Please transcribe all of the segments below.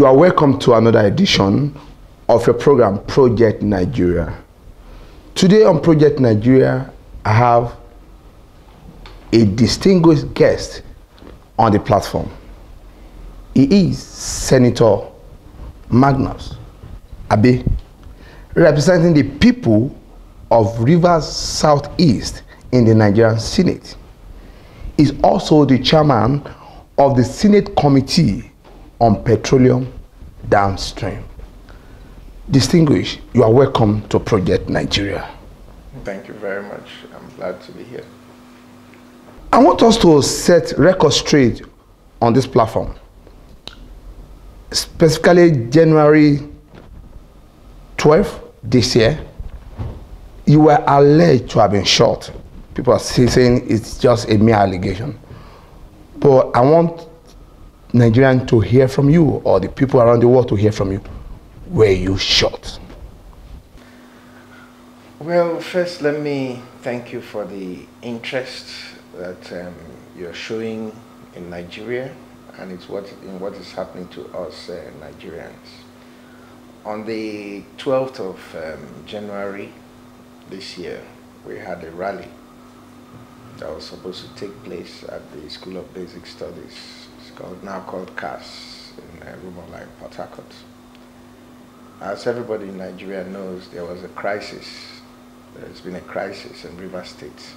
You are welcome to another edition of your program, Project Nigeria. Today on Project Nigeria, I have a distinguished guest on the platform. He is Senator Magnus Abey, representing the people of Rivers Southeast in the Nigerian Senate. He is also the chairman of the Senate Committee on Petroleum Downstream. Distinguished, you are welcome to Project Nigeria. Thank you very much. I'm glad to be here. I want us to set record straight on this platform. Specifically January 12th this year, you were alleged to have been shot. People are saying it's just a mere allegation. But I want Nigerians to hear from you, or the people around the world to hear from you. Were you shot? Well, first let me thank you for the interest that you're showing in Nigeria, and it's what is happening to us Nigerians. On the 12th of January this year, we had a rally that was supposed to take place at the School of Basic Studies. It's now called CAS in Rumola, Port Harcourt. As everybody in Nigeria knows, there was a crisis. There's been a crisis in Rivers State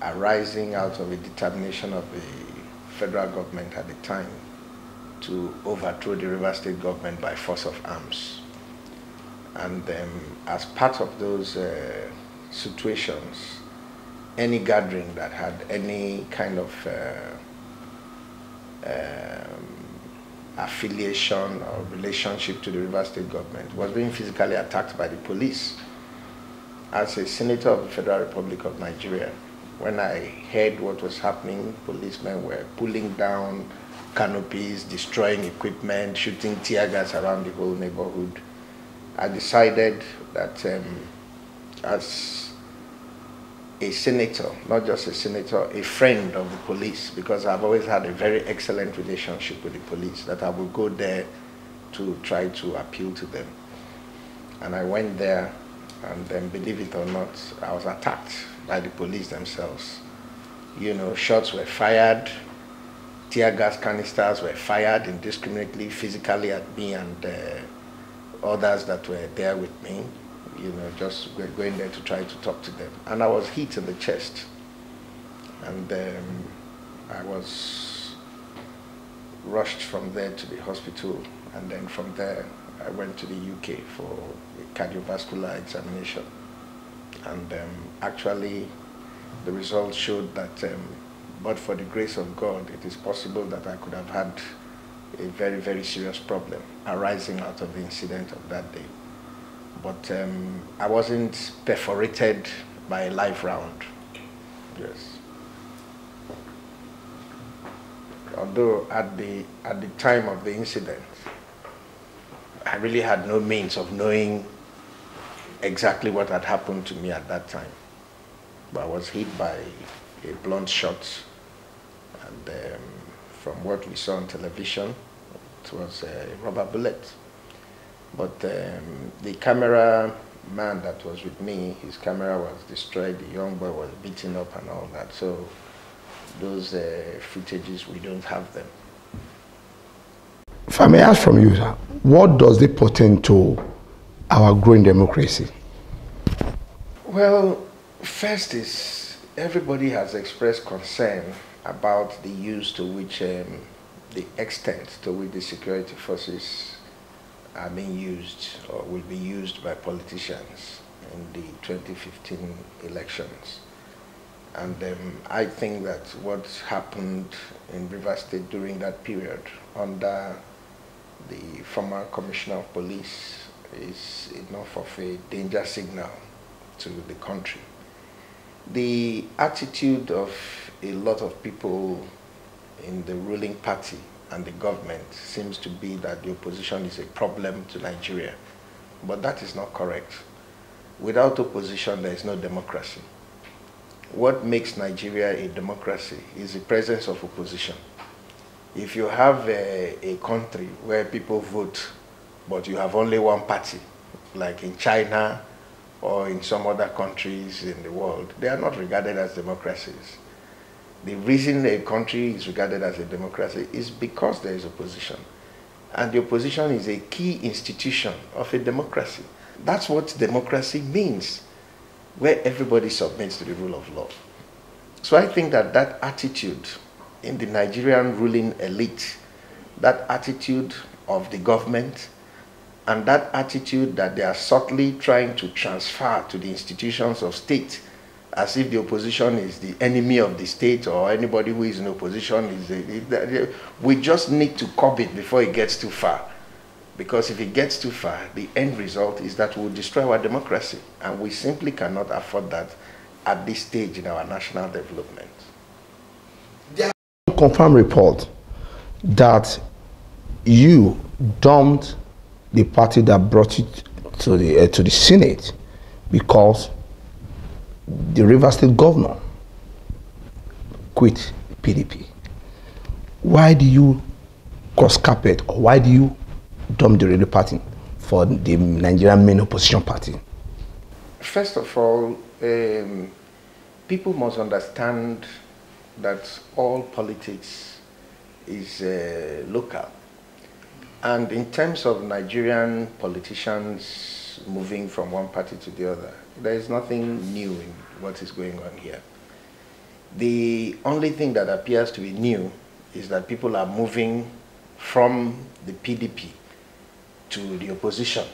arising out of a determination of the federal government at the time to overthrow the Rivers State government by force of arms. And as part of those situations, any gathering that had any kind of affiliation or relationship to the Rivers State government was being physically attacked by the police. As a senator of the Federal Republic of Nigeria, when I heard what was happening, policemen were pulling down canopies, destroying equipment, shooting tear gas around the whole neighborhood, I decided that as a senator, not just a senator, a friend of the police, because I've always had a very excellent relationship with the police, that I would go there to try to appeal to them. And I went there, and then, believe it or not, I was attacked by the police themselves. You know, shots were fired, tear gas canisters were fired indiscriminately, physically at me and others that were there with me. You know, just going there to try to talk to them. And I was hit in the chest. And I was rushed from there to the hospital. And then from there, I went to the UK for a cardiovascular examination. And actually, the results showed that, but for the grace of God, it is possible that I could have had a very, very serious problem arising out of the incident of that day. But I wasn't perforated by a live round. Yes. Although at the time of the incident, I really had no means of knowing exactly what had happened to me at that time. But I was hit by a blunt shot, and from what we saw on television, it was a rubber bullet. But the camera man that was with me, his camera was destroyed, the young boy was beaten up and all that. So those footages, we don't have them. If I may ask from you, sir, what does it pertain to our growing democracy? Well, first is everybody has expressed concern about the use to which, the extent to which the security forces are being used or will be used by politicians in the 2015 elections. And I think that what happened in Rivers State during that period under the former Commissioner of Police is enough of a danger signal to the country. The attitude of a lot of people in the ruling party and the government seems to be that the opposition is a problem to Nigeria. But that is not correct. Without opposition, there is no democracy. What makes Nigeria a democracy is the presence of opposition. If you have a country where people vote, but you have only one party, like in China or in some other countries in the world, they are not regarded as democracies. The reason a country is regarded as a democracy is because there is opposition. And the opposition is a key institution of a democracy. That's what democracy means, where everybody submits to the rule of law. So I think that that attitude in the Nigerian ruling elite, that attitude of the government, and that attitude that they are subtly trying to transfer to the institutions of state, as if the opposition is the enemy of the state, or anybody who is in opposition is we just need to curb it before it gets too far. Because if it gets too far, the end result is that we'll destroy our democracy, and we simply cannot afford that at this stage in our national development. There are confirmed report that you dumped the party that brought it to the Senate because the Rivers State governor quit PDP. Why do you cross carpet, or why do you dump the ruling party for the Nigerian main opposition party? First of all, people must understand that all politics is local. And in terms of Nigerian politicians moving from one party to the other, there is nothing new in what is going on here. The only thing that appears to be new is that people are moving from the PDP to the opposition.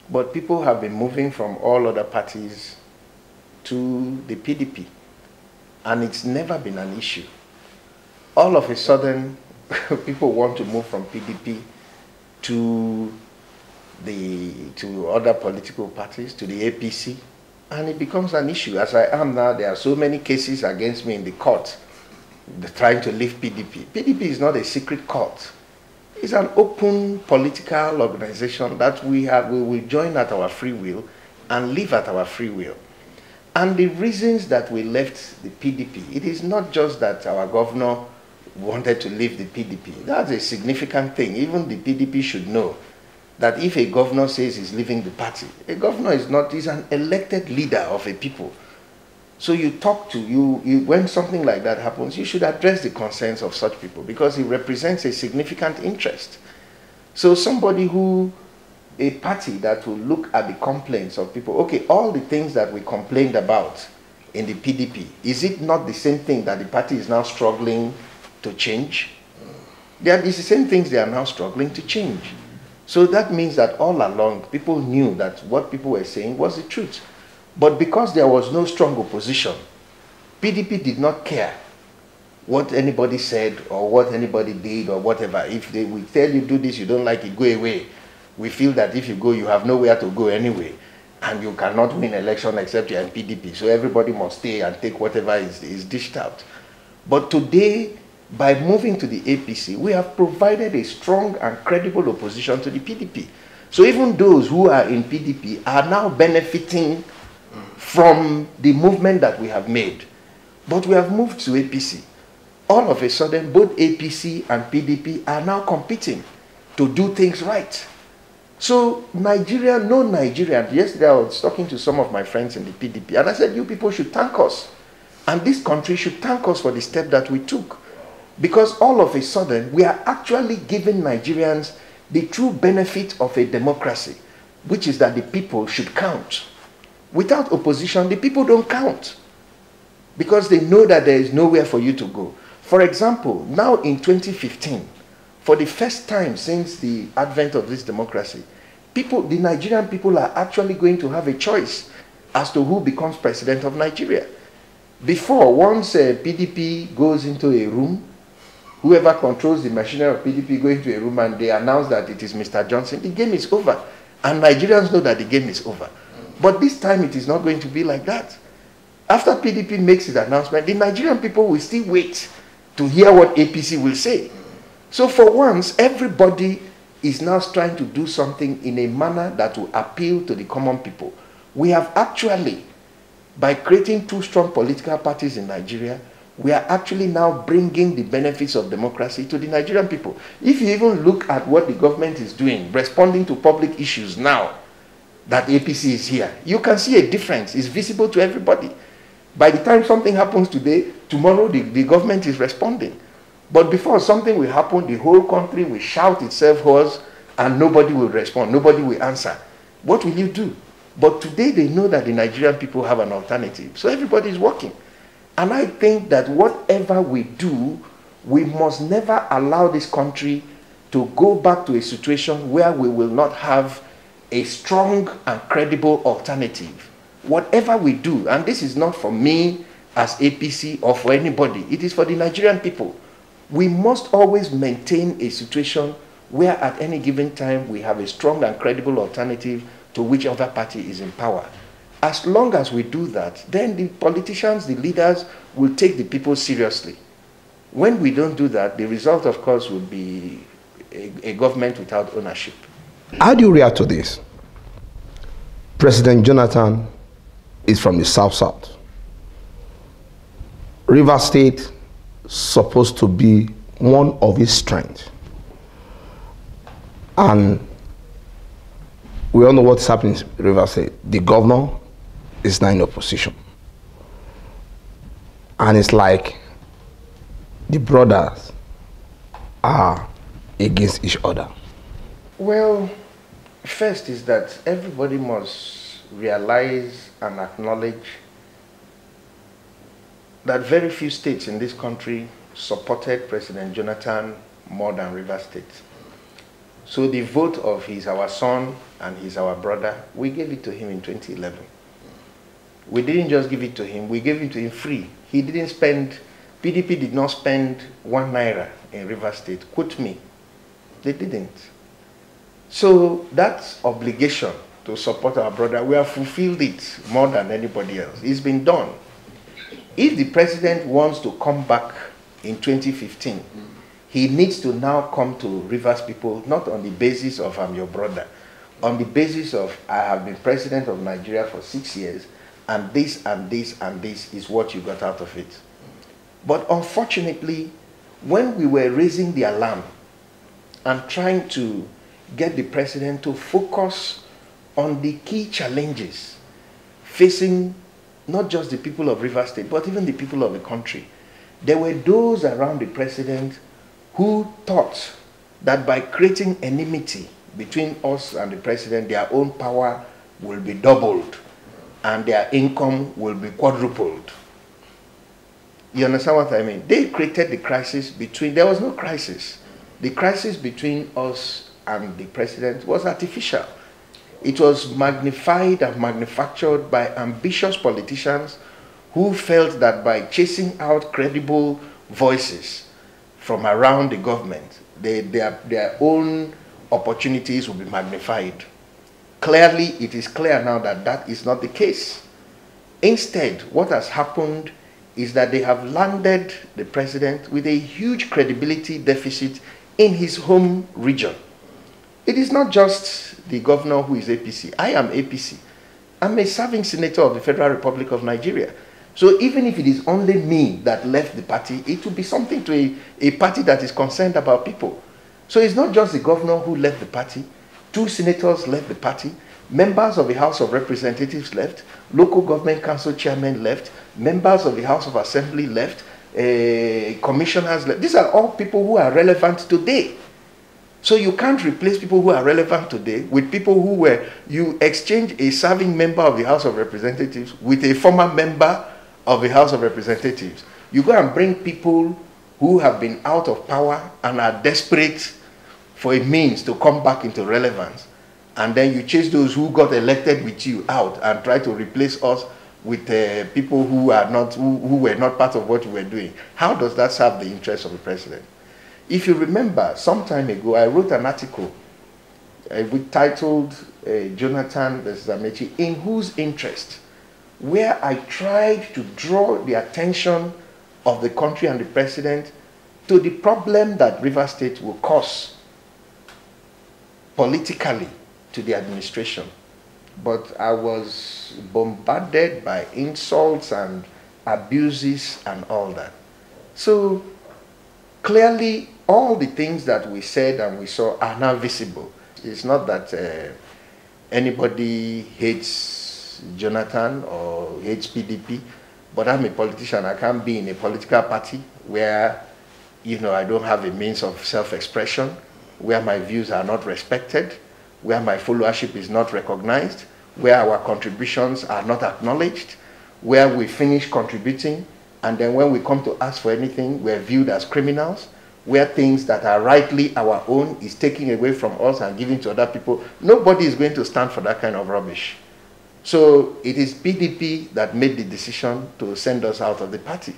But people have been moving from all other parties to the PDP, and it's never been an issue. All of a sudden, people want to move from PDP to other political parties, to the APC, and it becomes an issue. As I am now, there are so many cases against me in the court trying to leave PDP. PDP is not a secret court. It's an open political organization that we will join at our free will and live at our free will. And the reasons that we left the PDP, it is not just that our governor wanted to leave the PDP. That's a significant thing. Even the PDP should know that if a governor says he's leaving the party, a governor is not, he's an elected leader of a people. So you talk to, when something like that happens, you should address the concerns of such people, because it represents a significant interest. So somebody a party that will look at the complaints of people, okay, all the things that we complained about in the PDP, is it not the same thing that the party is now struggling to change? It's the same things they are now struggling to change. So that means that all along, people knew that what people were saying was the truth. But because there was no strong opposition, PDP did not care what anybody said or what anybody did or whatever. If they will tell you do this, you don't like it, go away. We feel that if you go, you have nowhere to go anyway, and you cannot win election except you're in PDP. So everybody must stay and take whatever is dished out. But today, by moving to the APC, we have provided a strong and credible opposition to the PDP. So even those who are in PDP are now benefiting from the movement that we have made. But we have moved to APC. All of a sudden, both APC and PDP are now competing to do things right. So Nigeria, no Nigerian, yesterday I was talking to some of my friends in the PDP, and I said, you people should thank us. And this country should thank us for the step that we took. Because all of a sudden, we are actually giving Nigerians the true benefit of a democracy, which is that the people should count. Without opposition, the people don't count, because they know that there is nowhere for you to go. For example, now in 2015, for the first time since the advent of this democracy, the Nigerian people are actually going to have a choice as to who becomes president of Nigeria. Before, once PDP goes into a room, whoever controls the machinery of PDP go into a room and they announce that it is Mr. Johnson, the game is over. And Nigerians know that the game is over. But this time it is not going to be like that. After PDP makes its announcement, the Nigerian people will still wait to hear what APC will say. So for once, everybody is now trying to do something in a manner that will appeal to the common people. We have actually, by creating two strong political parties in Nigeria, we are actually now bringing the benefits of democracy to the Nigerian people. If you even look at what the government is doing, responding to public issues now that APC is here, you can see a difference. It's visible to everybody. By the time something happens today, tomorrow the government is responding. But before something will happen, the whole country will shout itself hoarse and nobody will respond, nobody will answer. What will you do? But today they know that the Nigerian people have an alternative. So everybody is working. And I think that whatever we do, we must never allow this country to go back to a situation where we will not have a strong and credible alternative. Whatever we do, and this is not for me as APC or for anybody, it is for the Nigerian people. We must always maintain a situation where at any given time we have a strong and credible alternative to whichever party is in power. As long as we do that, then the politicians, the leaders, will take the people seriously. When we don't do that, the result, of course, will be a government without ownership. How do you react to this? President Jonathan is from the South. River State supposed to be one of his strengths. And we all know what's happening in River State. The governor is now in opposition. And it's like the brothers are against each other. Well, first is that everybody must realize and acknowledge that very few states in this country supported President Jonathan more than River State. So the vote of he's our son and he's our brother, we gave it to him in 2011. We didn't just give it to him, we gave it to him free. He didn't spend, PDP did not spend 1 naira in River State. Quote me. They didn't. So that obligation to support our brother, we have fulfilled it more than anybody else. It's been done. If the president wants to come back in 2015, he needs to now come to Rivers people, not on the basis of I'm your brother, on the basis of I have been president of Nigeria for 6 years, and this and this and this is what you got out of it. But unfortunately, when we were raising the alarm and trying to get the president to focus on the key challenges facing not just the people of River State, but even the people of the country, there were those around the president who thought that by creating enmity between us and the president, their own power will be doubled and their income will be quadrupled. You understand what I mean? They created the crisis between, there was no crisis. The crisis between us and the president was artificial. It was magnified and manufactured by ambitious politicians who felt that by chasing out credible voices from around the government, their own opportunities will be magnified. Clearly, it is clear now that that is not the case. Instead, what has happened is that they have landed the president with a huge credibility deficit in his home region. It is not just the governor who is APC. I am APC. I'm a serving senator of the Federal Republic of Nigeria. So even if it is only me that left the party, it will be something to a party that is concerned about people. So it's not just the governor who left the party. 2 senators left the party. Members of the House of Representatives left. Local government council chairmen left. Members of the House of Assembly left. Commissioners left. These are all people who are relevant today. So you can't replace people who are relevant today with people who were, you exchange a serving member of the House of Representatives with a former member of the House of Representatives. You go and bring people who have been out of power and are desperate for a means to come back into relevance. And then you chase those who got elected with you out and try to replace us with people who are not, who were not part of what you were doing. How does that serve the interests of the president? If you remember, some time ago, I wrote an article titled Jonathan versus Amechi, in whose interest, where I tried to draw the attention of the country and the president to the problem that River State will cause politically to the administration. But I was bombarded by insults and abuses and all that. So clearly, all the things that we said and we saw are now visible. It's not that anybody hates Jonathan or hates PDP, but I'm a politician. I can't be in a political party where, you know, I don't have a means of self-expression, where my views are not respected, where my followership is not recognized, where our contributions are not acknowledged, where we finish contributing, and then when we come to ask for anything, we're viewed as criminals, where things that are rightly our own is taken away from us and given to other people. Nobody is going to stand for that kind of rubbish. So it is PDP that made the decision to send us out of the party,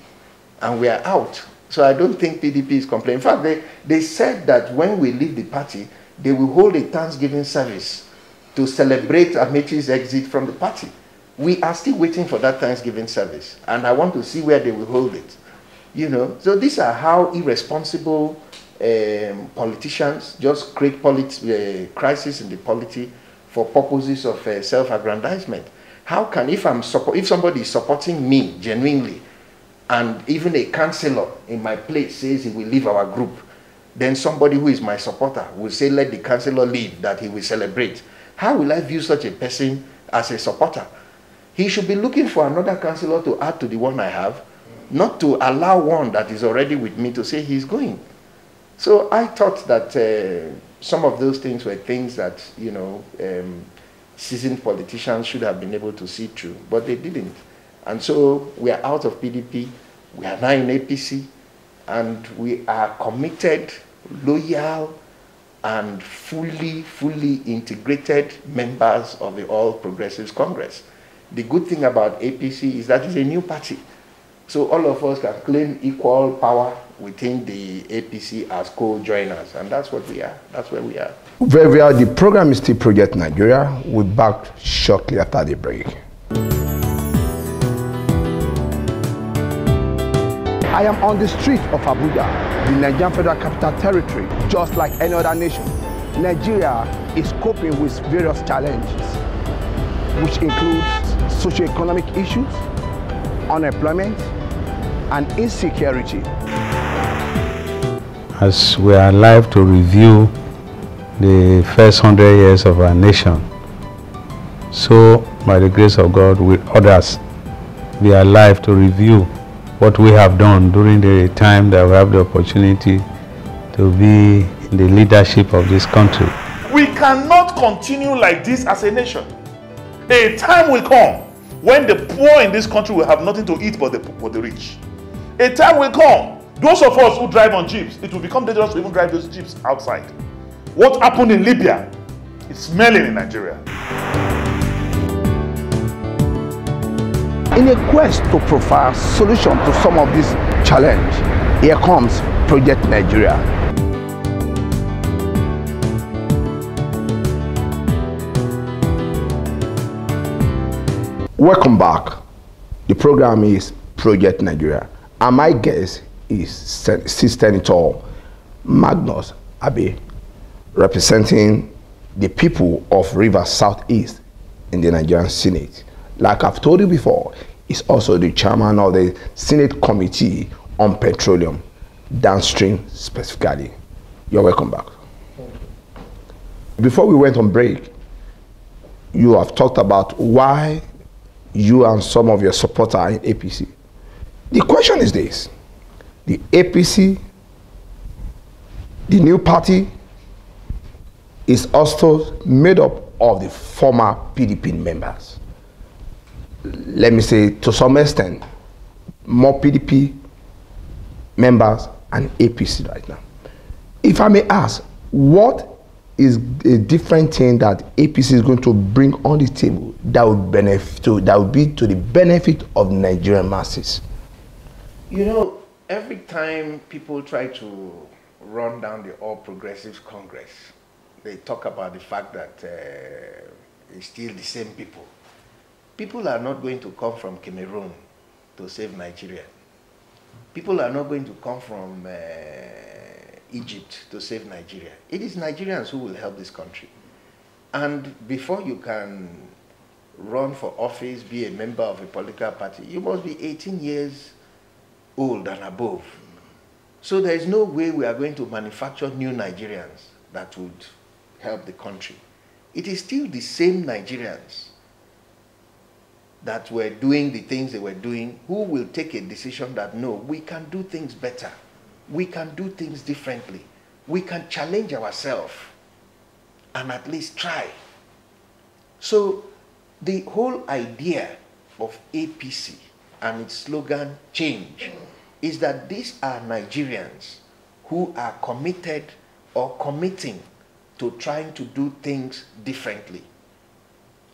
and we are out. So I don't think PDP is complaining. In fact, they said that when we leave the party, they will hold a Thanksgiving service to celebrate Amechi's exit from the party. We are still waiting for that Thanksgiving service, and I want to see where they will hold it. You know, so these are how irresponsible politicians just create crisis in the polity for purposes of self-aggrandizement. How can, if somebody is supporting me genuinely, and even a councillor in my place says he will leave our group, then somebody who is my supporter will say, let the councillor leave, that he will celebrate. How will I view such a person as a supporter? He should be looking for another councillor to add to the one I have, not to allow one that is already with me to say he's going. So I thought that some of those things were things that, you know, seasoned politicians should have been able to see through, but they didn't. And so we are out of PDP, we are now in APC, and we are committed, loyal, and fully integrated members of the All Progressives Congress. The good thing about APC is that it's a new party. So all of us can claim equal power within the APC as co-joiners, and that's what we are. That's where we are. Very well, the program is still Project Nigeria. We'll be back shortly after the break. I am on the street of Abuja, the Nigerian Federal Capital Territory. Just like any other nation, Nigeria is coping with various challenges, which includes socio-economic issues, unemployment, and insecurity. As we are alive to review the first 100 years of our nation, so by the grace of God, with others, we are alive to review what we have done during the time that we have the opportunity to be in the leadership of this country. We cannot continue like this as a nation. A time will come when the poor in this country will have nothing to eat but the rich. A time will come, those of us who drive on jeeps, it will become dangerous to even drive those jeeps outside. What happened in Libya is smelling in Nigeria. In a quest to provide solution to some of these challenges, here comes Project Nigeria. Welcome back. The program is Project Nigeria, and my guest is Senator Magnus Abey, representing the people of Rivers Southeast in the Nigerian Senate. Like I've told you before, he's also the chairman of the Senate Committee on Petroleum, downstream specifically. You're welcome back. Before we went on break, you have talked about why you and some of your supporters are in APC. The question is this: the APC, the new party, is also made up of the former PDP members. Let me say, to some extent, more PDP members and APC right now. If I may ask, what is a different thing that APC is going to bring on the table that would be to the benefit of Nigerian masses? You know, every time people try to run down the All Progressives Congress, they talk about the fact that it's still the same people. People are not going to come from Cameroon to save Nigeria. People are not going to come from Egypt to save Nigeria. It is Nigerians who will help this country. And before you can run for office, be a member of a political party, you must be 18 years old and above. So there is no way we are going to manufacture new Nigerians that would help the country. It is still the same Nigerians that were doing the things they were doing who will take a decision that, no, we can do things better. We can do things differently. We can challenge ourselves and at least try. So the whole idea of APC and its slogan, change, is that these are Nigerians who are committed or committing to trying to do things differently.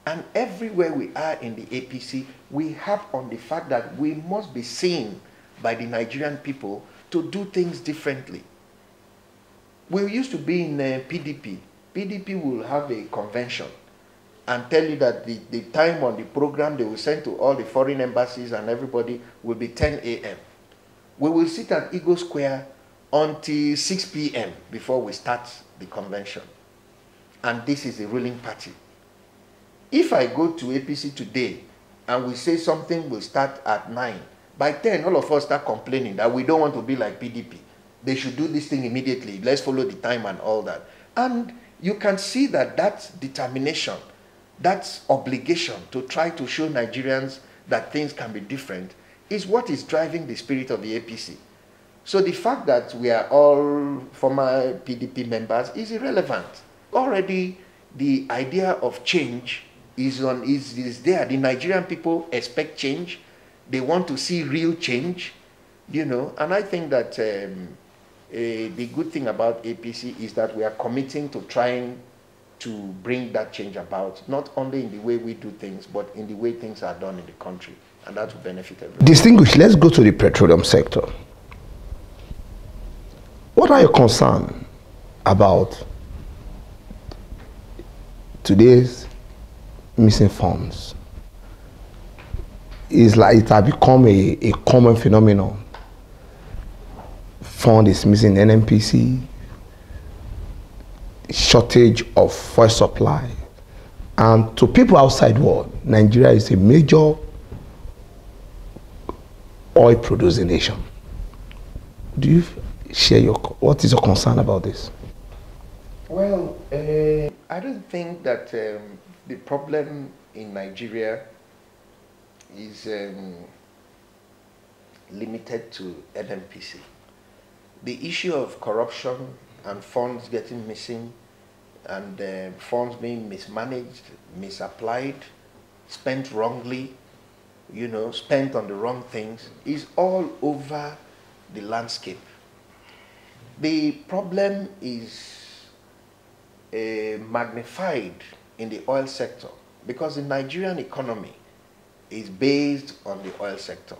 And everywhere we are in the APC, we have on the fact that we must be seen by the Nigerian people to do things differently. We used to be in PDP. PDP will have a convention and tell you that the time on the program they will send to all the foreign embassies and everybody will be 10 a.m. We will sit at Eagle Square until 6 p.m. before we start the convention. And this is the ruling party. If I go to APC today and we say something will start at 9, by 10 all of us start complaining that we don't want to be like PDP. They should do this thing immediately. Let's follow the time and all that. And you can see that that determination, that obligation to try to show Nigerians that things can be different is what is driving the spirit of the APC. So the fact that we are all former PDP members is irrelevant. Already the idea of change is there. The Nigerian people expect change. They want to see real change, you know. And I think that the good thing about APC is that we are committing to trying to bring that change about, not only in the way we do things, but in the way things are done in the country. And that will benefit everyone. Distinguished, let's go to the petroleum sector. What are your concerns about today's missing funds? It's like it has become a common phenomenon. Fund is missing NNPC, shortage of fuel supply. And to people outside the world, Nigeria is a major oil producing nation. Do you share what is your concern about this? Well, I don't think that the problem in Nigeria is limited to NNPC. The issue of corruption and funds getting missing and funds being mismanaged, misapplied, spent wrongly, you know, spent on the wrong things is all over the landscape. The problem is magnified in the oil sector because the Nigerian economy is based on the oil sector.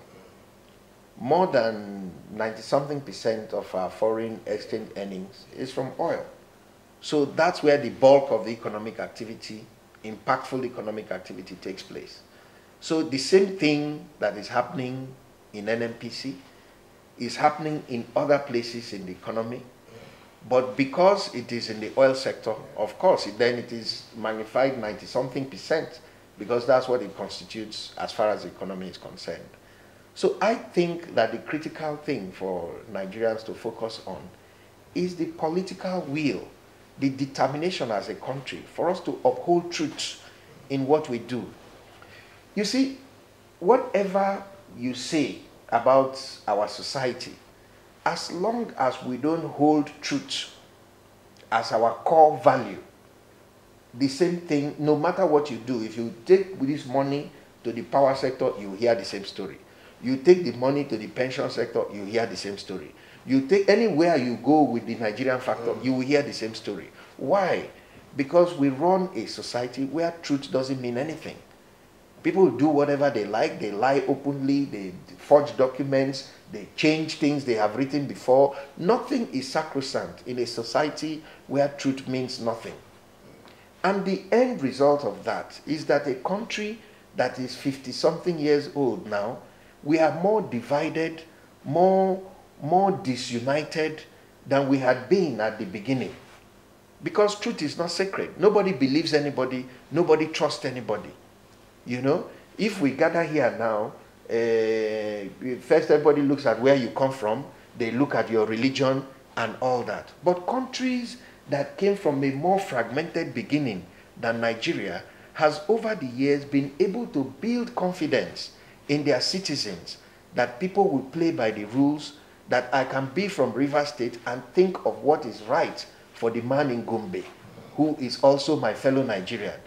More than 90-something% of our foreign exchange earnings is from oil. So that's where the bulk of the economic activity, impactful economic activity takes place. So the same thing that is happening in NNPC is happening in other places in the economy. But because it is in the oil sector, of course, then it is magnified 90-something% because that's what it constitutes as far as the economy is concerned. So I think that the critical thing for Nigerians to focus on is the political will, the determination as a country for us to uphold truth in what we do. You see, whatever you say about our society, as long as we don't hold truth as our core value, the same thing, no matter what you do, if you take this money to the power sector, you hear the same story. You take the money to the pension sector, you hear the same story. You take anywhere you go with the Nigerian factor, you will hear the same story. Why? Because we run a society where truth doesn't mean anything. People do whatever they like, they lie openly, they forge documents, they change things they have written before. Nothing is sacrosanct in a society where truth means nothing. And the end result of that is that a country that is 50-something years old now, we are more divided, more disunited than we had been at the beginning. Because truth is not sacred. Nobody believes anybody, nobody trusts anybody. You know, if we gather here now, first everybody looks at where you come from, they look at your religion and all that. But countries that came from a more fragmented beginning than Nigeria has over the years been able to build confidence in their citizens that people will play by the rules, that I can be from Rivers State and think of what is right for the man in Gombe, who is also my fellow Nigerian,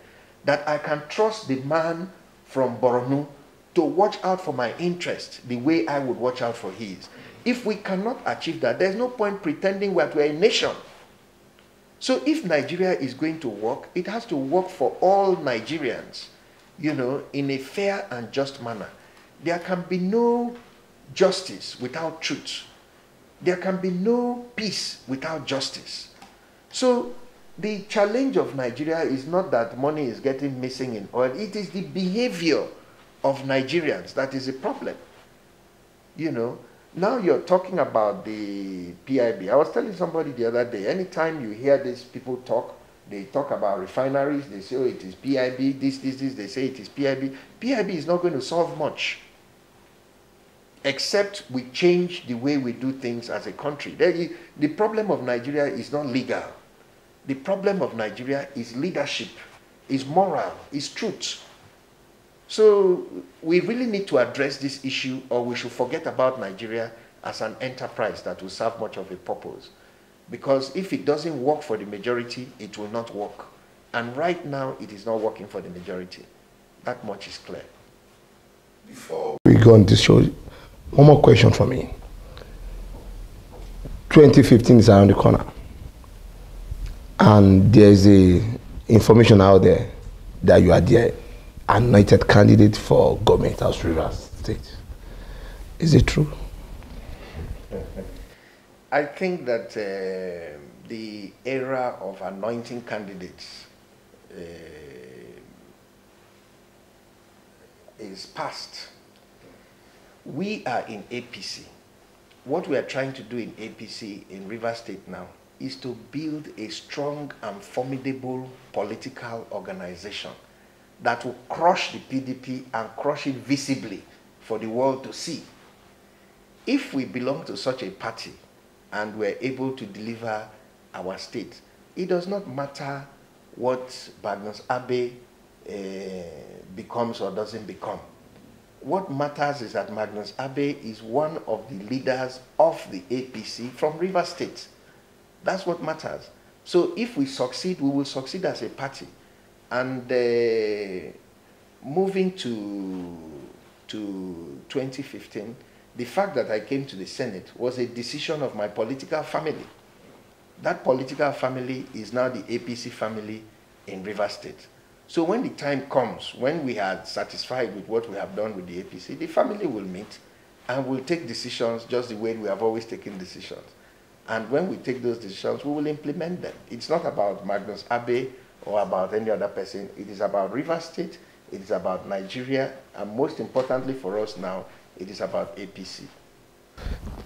that I can trust the man from Borno to watch out for my interest the way I would watch out for his. If we cannot achieve that, there's no point pretending we're a nation. So if Nigeria is going to work, it has to work for all Nigerians, you know, in a fair and just manner. There can be no justice without truth. There can be no peace without justice. So the challenge of Nigeria is not that money is getting missing in oil. It is the behavior of Nigerians that is a problem. You know, now you're talking about the PIB. I was telling somebody the other day, anytime you hear these people talk, they talk about refineries, they say, oh, it is PIB, this, they say it is PIB. PIB is not going to solve much, except we change the way we do things as a country. The problem of Nigeria is not legal. The problem of Nigeria is leadership, is moral, is truth. So we really need to address this issue, or we should forget about Nigeria as an enterprise that will serve much of a purpose. Because if it doesn't work for the majority, it will not work. And right now, it is not working for the majority. That much is clear. Before we go on this show, one more question for me. 2015 is around the corner. And there's information out there that you are the anointed candidate for Government House Rivers State. Is it true? I think that the era of anointing candidates is past. We are in APC. What we are trying to do in APC in Rivers State now is to build a strong and formidable political organization that will crush the PDP and crush it visibly for the world to see. If we belong to such a party and we're able to deliver our state, it does not matter what Magnus Abey becomes or doesn't become. What matters is that Magnus Abey is one of the leaders of the APC from Rivers State. That's what matters. So if we succeed, we will succeed as a party. And moving to 2015, the fact that I came to the Senate was a decision of my political family. That political family is now the APC family in Rivers State. So when the time comes, when we are satisfied with what we have done with the APC, the family will meet and will take decisions just the way we have always taken decisions. And when we take those decisions, we will implement them. It's not about Magnus Abey or about any other person. It is about Rivers State, it is about Nigeria, and most importantly for us now, it is about APC.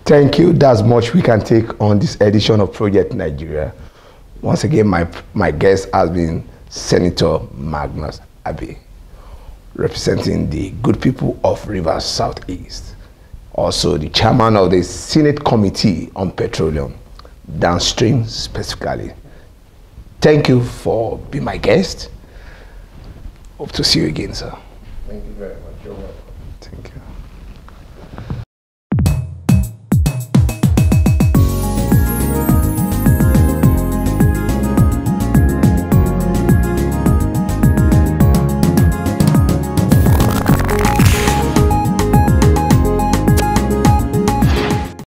Thank you. That's much we can take on this edition of Project Nigeria. Once again, my guest has been Senator Magnus Abey, representing the good people of Rivers Southeast. Also the chairman of the Senate Committee on Petroleum, downstream specifically. Thank you for being my guest. Hope to see you again, sir. Thank you very much. You're welcome. Thank you.